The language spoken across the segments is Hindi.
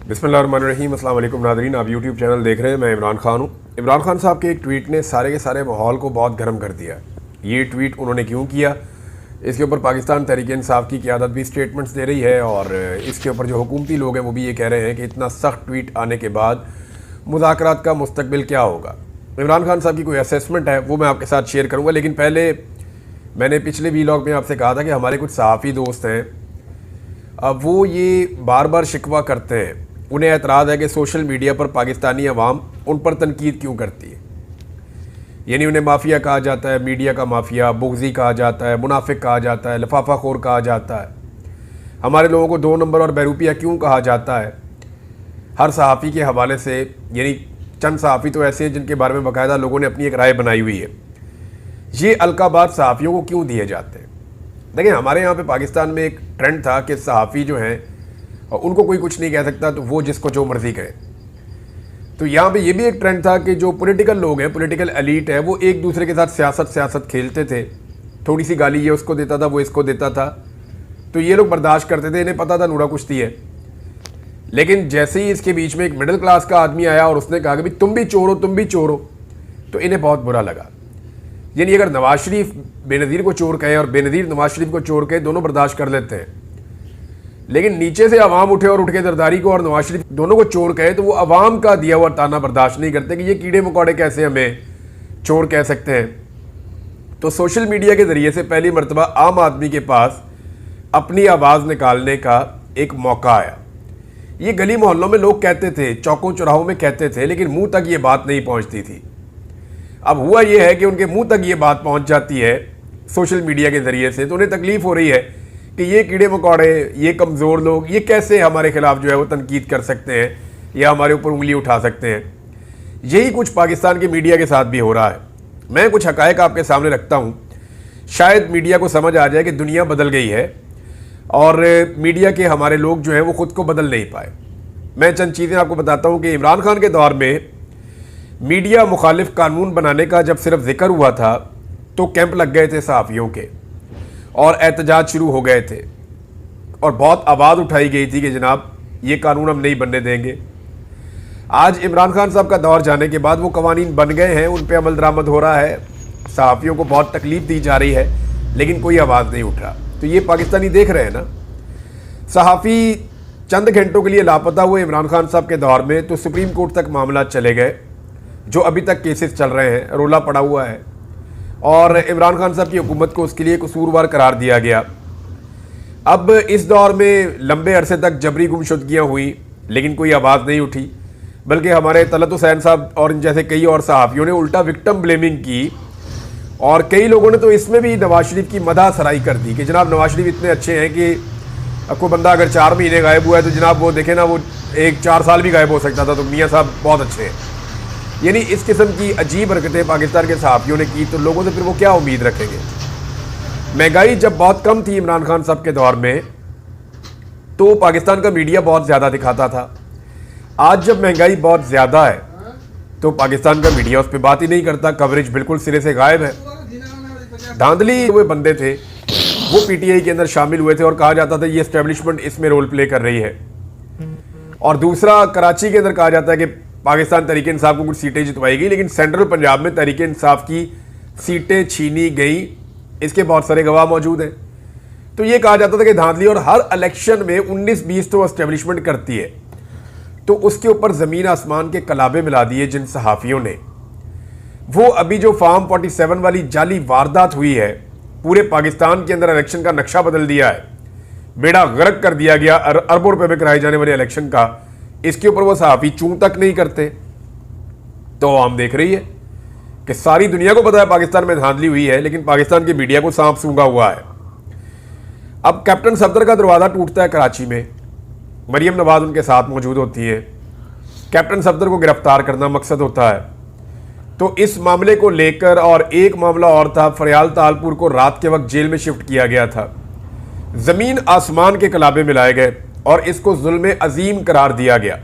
बिस्मिल्लाहिर्रहमानिर्रहीम। अस्सलाम वालेकुम नाज़रीन, आप यूट्यूब चैनल देख रहे हैं। मैं इमरान खान हूँ। इमरान खान साहब के एक ट्वीट ने सारे के सारे माहौल को बहुत गर्म कर दिया। ये ट्वीट उन्होंने क्यों किया, इसके ऊपर पाकिस्तान तहरीक इंसाफ की क़यादत भी स्टेटमेंट्स दे रही है और इसके ऊपर जो हुकूमती लोग हैं वो भी ये कह रहे हैं कि इतना सख्त ट्वीट आने के बाद मुज़ाकरात का मुस्तकबिल क्या होगा। इमरान खान साहब की कोई असेसमेंट है वो मैं आपके साथ शेयर करूँगा, लेकिन पहले मैंने पिछले वीलॉग में आपसे कहा था कि हमारे कुछ सहाफ़ी दोस्त हैं, अब वो ये बार बार शिकवा करते हैं, उन्हें एतराज़ है कि सोशल मीडिया पर पाकिस्तानी अवाम उन पर तनकीद क्यों करती है। यानी उन्हें माफिया कहा जाता है, मीडिया का माफिया, बुग़्ज़ी कहा जाता है, मुनाफिक कहा जाता है, लफाफा खोर कहा जाता है। हमारे लोगों को 2 नंबर और बैरूपिया क्यों कहा जाता है। हर सहाफ़ी के हवाले से, यानी चंद सहाफ़ी तो ऐसे हैं जिनके बारे में बाकायदा लोगों ने अपनी एक राय बनाई हुई है, ये अलकाबात सहाफ़ियों को क्यों दिए जाते हैं। देखिए, हमारे यहाँ पे पाकिस्तान में एक ट्रेंड था कि सहाफ़ी जो हैं उनको कोई कुछ नहीं कह सकता, तो वो जिसको जो मर्ज़ी कहे। तो यहाँ पे ये भी एक ट्रेंड था कि जो पॉलिटिकल लोग हैं, पॉलिटिकल एलीट है, वो एक दूसरे के साथ सियासत खेलते थे। थोड़ी सी गाली ये उसको देता था, वो इसको देता था, तो ये लोग बर्दाश्त करते थे, इन्हें पता था नूरा कुश्ती है। लेकिन जैसे ही इसके बीच में एक मिडिल क्लास का आदमी आया और उसने कहा कि भाई तुम भी चोर हो, तुम भी चोर हो, तो इन्हें बहुत बुरा लगा। यानी अगर नवाज शरीफ बेनज़ीर को चोर कहे और बेनज़ीर नवाज शरीफ को चोर कहे, दोनों बर्दाश्त कर लेते हैं, लेकिन नीचे से अवाम उठे और उठ के जरदारी को और नवाज शरीफ दोनों को चोर कहे तो वो अवाम का दिया हुआ ताना बर्दाश्त नहीं करते कि ये कीड़े मकोड़े कैसे हमें चोर कह सकते हैं। तो सोशल मीडिया के ज़रिए से पहली मरतबा आम आदमी के पास अपनी आवाज़ निकालने का एक मौका आया। ये गली मोहल्लों में लोग कहते थे, चौकों चौराहों में कहते थे, लेकिन मुँह तक ये बात नहीं पहुँचती थी। अब हुआ ये है कि उनके मुँह तक ये बात पहुँच जाती है सोशल मीडिया के ज़रिए से, तो उन्हें तकलीफ़ हो रही है कि ये कीड़े मकोड़े, ये कमज़ोर लोग, ये कैसे हमारे ख़िलाफ़ जो है वो तनकीद कर सकते हैं या हमारे ऊपर उंगली उठा सकते हैं। यही कुछ पाकिस्तान के मीडिया के साथ भी हो रहा है। मैं कुछ हक़ाइक़ आपके सामने रखता हूँ, शायद मीडिया को समझ आ जाए कि दुनिया बदल गई है और मीडिया के हमारे लोग जो हैं वो ख़ुद को बदल नहीं पाए। मैं चंद चीज़ें आपको बताता हूँ कि इमरान खान के दौर में मीडिया मुखालिफ कानून बनाने का जब सिर्फ जिक्र हुआ था तो कैंप लग गए थे सहाफ़ियों के और एहतजाज शुरू हो गए थे और बहुत आवाज़ उठाई गई थी कि जनाब ये कानून हम नहीं बनने देंगे। आज इमरान खान साहब का दौर जाने के बाद वो कवानीन बन गए हैं, उन पे अमल दरामद हो रहा है, सहाफ़ियों को बहुत तकलीफ़ दी जा रही है, लेकिन कोई आवाज़ नहीं उठ रहा। तो ये पाकिस्तानी देख रहे हैं ना। सहाफ़ी चंद घंटों के लिए लापता हुए इमरान खान साहब के दौर में तो सुप्रीम कोर्ट तक मामला चले गए, जो अभी तक केसेस चल रहे हैं, रोला पड़ा हुआ है और इमरान खान साहब की हुकूमत को उसके लिए कसूरवार करार दिया गया। अब इस दौर में लंबे अरसे तक जबरी गुमशुदगियाँ हुई, लेकिन कोई आवाज़ नहीं उठी, बल्कि हमारे तलत हुसैन साहब और इन जैसे कई और सहाफ़ियों ने उल्टा विक्टिम ब्लेमिंग की और कई लोगों ने तो इसमें भी नवाज शरीफ की मदह सराई कर दी कि जनाब नवाज शरीफ इतने अच्छे हैं कि कोई बंदा अगर 4 महीने गायब हुआ है तो जनाब वो देखे ना, वो 4 साल भी गायब हो सकता था, तो मियाँ साहब बहुत अच्छे हैं। यानी इस किस्म की अजीब हरकतें पाकिस्तान के सहाफ़ियों ने की, तो लोगों से फिर वो क्या उम्मीद रखेंगे। महंगाई जब बहुत कम थी इमरान खान साहब के दौर में, तो पाकिस्तान का मीडिया बहुत ज़्यादा दिखाता था। आज जब महंगाई बहुत ज़्यादा है तो पाकिस्तान का मीडिया उस पर बात ही नहीं करता, कवरेज बिल्कुल सिरे से गायब है। धांधली हुए बंदे थे वो पीटीआई के अंदर शामिल हुए थे और कहा जाता था ये एस्टेब्लिशमेंट इसमें रोल प्ले कर रही है। और दूसरा, कराची के अंदर कहा जाता है कि पाकिस्तान तहरीक इंसाफ को कुछ सीटें जितवाई गई, लेकिन सेंट्रल पंजाब में तहरीक इंसाफ की सीटें छीनी गई। इसके बहुत सारे गवाह मौजूद हैं। तो ये कहा जाता था कि धांधली और हर इलेक्शन में 19-20 तो एस्टेब्लिशमेंट करती है। तो उसके ऊपर ज़मीन आसमान के कलाबे मिला दिए जिन सहाफ़ियों ने। वो अभी जो फार्म 47 वाली जाली वारदात हुई है, पूरे पाकिस्तान के अंदर इलेक्शन का नक्शा बदल दिया है, बेड़ा गर्क कर दिया गया अरबों रुपये में कराए जाने वाले इलेक्शन का। इसके ऊपर वो सहाफ़ी चूं तक नहीं करते। तो आम देख रही है कि सारी दुनिया को पता है पाकिस्तान में धांधली हुई है, लेकिन पाकिस्तान की मीडिया को सांप सूंघा हुआ है। अब कैप्टन सफदर का दरवाज़ा टूटता है कराची में, मरियम नवाज उनके साथ मौजूद होती है। कैप्टन सफदर को गिरफ्तार करना मकसद होता है। तो इस मामले को लेकर, और एक मामला और था, फरियाल तालपुर को रात के वक्त जेल में शिफ्ट किया गया था। ज़मीन आसमान के कलाबे मिलाए गए और इसको जुल्म अजीम करार दिया गया।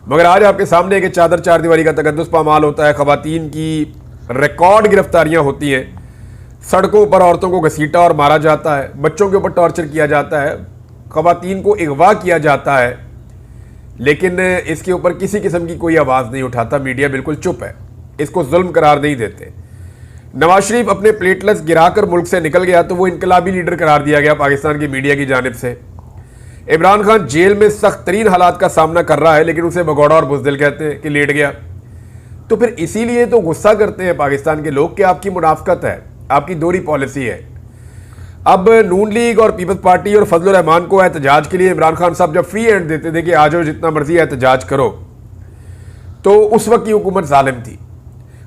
मगर आज आपके सामने कि चादर चार दीवारी का तकद्दुस पामाल होता है, ख़वातीन की रिकॉर्ड गिरफ्तारियां होती हैं, सड़कों पर औरतों को घसीटा और मारा जाता है, बच्चों के ऊपर टॉर्चर किया जाता है, ख़वातीन को अगवा किया जाता है। लेकिन इसके ऊपर किसी किस्म की कोई आवाज़ नहीं उठाता, मीडिया बिल्कुल चुप है, इसको जुल्म करार नहीं देते। नवाज शरीफ अपने प्लेटलेट्स गिराकर मुल्क से निकल गया तो वो इनकलाबी लीडर करार दिया गया पाकिस्तान की मीडिया की जानिब से। इमरान खान जेल में सख्त तरीन हालात का सामना कर रहा है, लेकिन उसे भगौड़ा और बुज़दिल कहते हैं कि लेट गया। तो फिर इसीलिए तो गुस्सा करते हैं पाकिस्तान के लोग कि आपकी मुनाफकत है, आपकी दोहरी पॉलिसी है। अब नून लीग और पीपल्स पार्टी और फजलुर रहमान को एहतजाज के लिए इमरान खान साहब जब फ्री हैंड देते थे कि आ जाओ जितना मर्जी एहतजाज करो, तो उस वक्त की हुकूमत जालिम थी।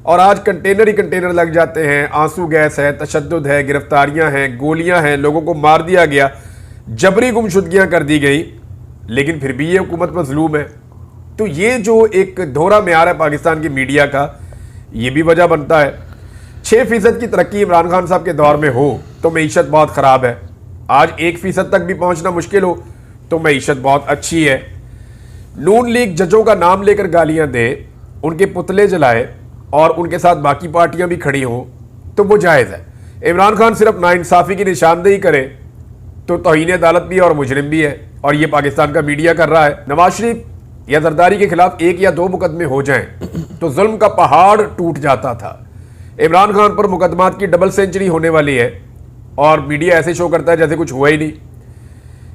और आज कंटेनर ही कंटेनर लग जाते हैं, आंसू गैस है, तशद्दुद है, गिरफ्तारियां हैं, गोलियां हैं, लोगों को मार दिया गया, जबरी गुमशुदगियां कर दी गई, लेकिन फिर भी ये हुकूमत मजलूम है। तो ये जो एक दोहरा म्यार है पाकिस्तान की मीडिया का, ये भी वजह बनता है। 6% की तरक्की इमरान खान साहब के दौर में हो तो मईशत बहुत ख़राब है, आज 1% तक भी पहुंचना मुश्किल हो तो मईशत बहुत अच्छी है। नून लीग जजों का नाम लेकर गालियां दे, उनके पुतले जलाए और उनके साथ बाकी पार्टियां भी खड़ी हों तो वो जायज़ है। इमरान खान सिर्फ नाइंसाफ़ी की निशानदेही करे तो तौहीन अदालत भी है और मुजरिम भी है, और ये पाकिस्तान का मीडिया कर रहा है। नवाज शरीफ या जरदारी के खिलाफ 1 या 2 मुकदमे हो जाएं तो जुल्म का पहाड़ टूट जाता था। इमरान खान पर मुकदमात की डबल सेंचुरी होने वाली है और मीडिया ऐसे शो करता है जैसे कुछ हुआ ही नहीं।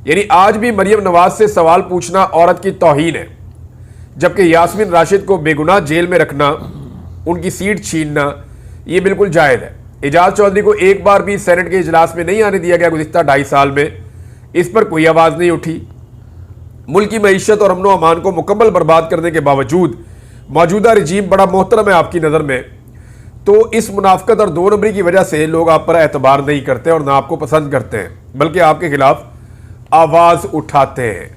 यानी आज भी मरियम नवाज से सवाल पूछना औरत की तौहीन है, जबकि यास्मीन राशिद को बेगुनाह जेल में रखना, उनकी सीट छीनना, ये बिल्कुल जायज़ है। एजाज चौधरी को एक बार भी सेनेट के इजलास में नहीं आने दिया गया गुज़िश्ता 2.5 साल में, इस पर कोई आवाज़ नहीं उठी। मुल्क की मईशत और अमन अमान को मुकम्मल बर्बाद करने के बावजूद मौजूदा रजीम बड़ा मोहतरम है आपकी नज़र में, तो इस मुनाफकत और 2 नंबरी की वजह से लोग आप पर एतबार नहीं करते और ना आपको पसंद करते हैं, बल्कि आपके खिलाफ आवाज़ उठाते हैं।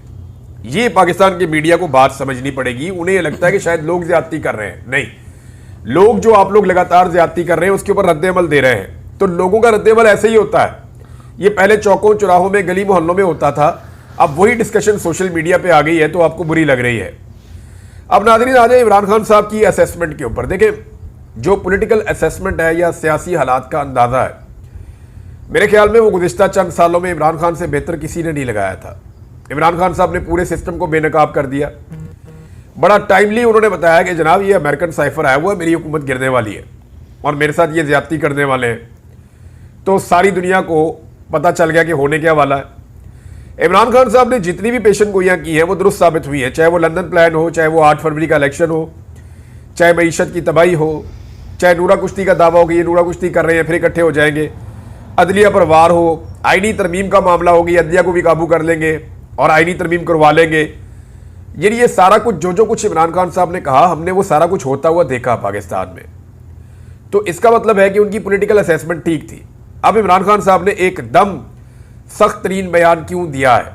ये पाकिस्तान की मीडिया को बात समझनी पड़ेगी। उन्हें ये लगता है कि शायद लोग ज्यादती कर रहे हैं, नहीं, लोग जो आप लोग लगातार ज्यादती कर रहे हैं उसके ऊपर रद्द-ए-अमल दे रहे हैं। तो लोगों का रद्द-ए-अमल ऐसे ही होता है। ये पहले चौकों चौराहों में, गली मोहल्लों में होता था, अब वही डिस्कशन सोशल मीडिया पे आ गई है तो आपको बुरी लग रही है। अब नाज़रीन आ जाए इमरान खान साहब की असेसमेंट के ऊपर। देखें, जो पॉलिटिकल असेसमेंट है या सियासी हालात का अंदाज़ा है, मेरे ख्याल में वो गुज़िश्ता चंद सालों में इमरान खान से बेहतर किसी ने नहीं लगाया था। इमरान खान साहब ने पूरे सिस्टम को बेनकाब कर दिया। बड़ा टाइमली उन्होंने बताया कि जनाब ये अमेरिकन साइफर आया हुआ है, मेरी हुकूमत गिरने वाली है और मेरे साथ ये ज्यादती करने वाले हैं। तो सारी दुनिया को पता चल गया कि होने क्या वाला है। इमरान खान साहब ने जितनी भी पेशन गोइयाँ की हैं वो दुरुस्त साबित हुई है, चाहे वो लंदन प्लान हो, चाहे वो 8 फरवरी का इलेक्शन हो, चाहे मईशत की तबाही हो, चाहे नूरा कुश्ती का दावा हो कि ये नूरा कुश्ती कर रहे हैं फिर इकट्ठे हो जाएंगे, अदलिया पर वार हो, आईनी तरमीम का मामला होगी, अदलिया को भी काबू कर लेंगे और आईनी तरमीम करवा लेंगे। ये सारा कुछ जो कुछ इमरान खान साहब ने कहा, हमने वो सारा कुछ होता हुआ देखा पाकिस्तान में। तो इसका मतलब है कि उनकी पॉलिटिकल असेसमेंट ठीक थी। अब इमरान खान साहब ने एकदम सख्त तरीन बयान क्यों दिया है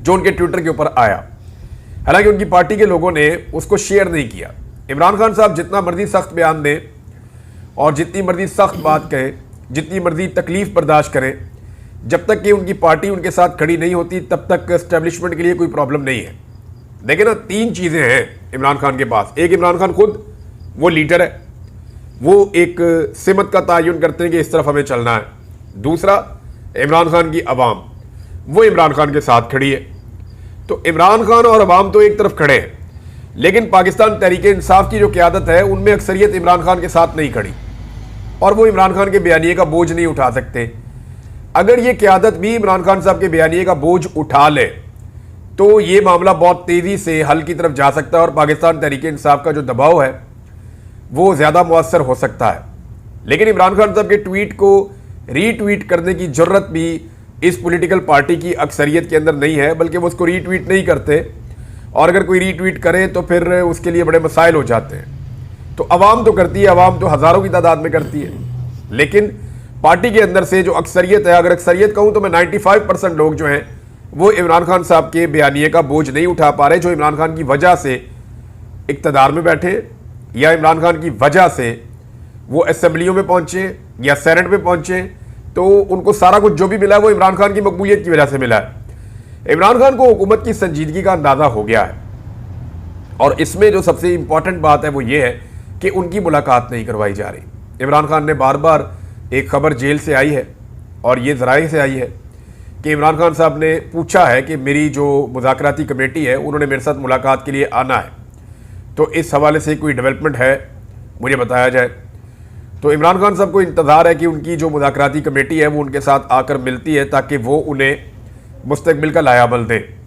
जो उनके ट्विटर के ऊपर आया, हालांकि उनकी पार्टी के लोगों ने उसको शेयर नहीं किया। इमरान खान साहब जितना मर्जी सख्त बयान दें और जितनी मर्जी सख्त बात कहें, जितनी मर्जी तकलीफ बर्दाश्त करें, जब तक कि उनकी पार्टी उनके साथ खड़ी नहीं होती तब तक एस्टेब्लिशमेंट के लिए कोई प्रॉब्लम नहीं है। देखिए ना, 3 चीज़ें हैं इमरान खान के पास। एक, इमरान खान खुद वो लीडर है, वो एक सिमत का तयन करते हैं कि इस तरफ हमें चलना है। दूसरा, इमरान खान की आवाम, वो इमरान खान के साथ खड़ी है। तो इमरान खान और अवाम तो एक तरफ खड़े हैं, लेकिन पाकिस्तान तहरीक-ए-इंसाफ की जो क़यादत है उनमें अक्सरियत इमरान खान के साथ नहीं खड़ी और वो इमरान खान के बयानिए का बोझ नहीं उठा सकते। अगर ये क़यादत भी इमरान खान साहब के बयानिए का बोझ उठा ले तो ये मामला बहुत तेज़ी से हल की तरफ जा सकता है और पाकिस्तान तहरीक-ए-इंसाफ का जो दबाव है वो ज़्यादा मुअस्सर हो सकता है। लेकिन इमरान खान साहब के ट्वीट को रीट्वीट करने की ज़रूरत भी इस पॉलिटिकल पार्टी की अक्सरियत के अंदर नहीं है, बल्कि वो उसको रीट्वीट नहीं करते और अगर कोई रीट्वीट करे तो फिर उसके लिए बड़े मसाइल हो जाते हैं। तो अवाम तो करती है, अवाम तो हज़ारों की तादाद में करती है, लेकिन पार्टी के अंदर से जो अक्सरियत है, अगर अक्सरियत कहूँ तो मैं 95% लोग जो हैं वो इमरान खान साहब के बयानिए का बोझ नहीं उठा पा रहे, जो इमरान खान की वजह से इक़्तिदार में बैठे या इमरान खान की वजह से वो असेंबलियों में पहुँचे या सेनेट में पहुँचे, तो उनको सारा कुछ जो भी मिला है वो इमरान खान की मकबूलियत की वजह से मिला है। इमरान खान को हुकूमत की संजीदगी का अंदाज़ा हो गया है और इसमें जो सबसे इम्पॉर्टेंट बात है वो ये है कि उनकी मुलाकात नहीं करवाई जा रही। इमरान खान ने बार बार, एक खबर जेल से आई है और ये ज़राए से आई है कि इमरान खान साहब ने पूछा है कि मेरी जो मुज़ाकराती कमेटी है उन्होंने मेरे साथ मुलाकात के लिए आना है, तो इस हवाले से कोई डेवलपमेंट है मुझे बताया जाए। तो इमरान खान साहब को इंतज़ार है कि उनकी जो मुज़ाकराती कमेटी है वो उनके साथ आकर मिलती है ताकि वो उन्हें मुस्तकबिल का लायामल दें।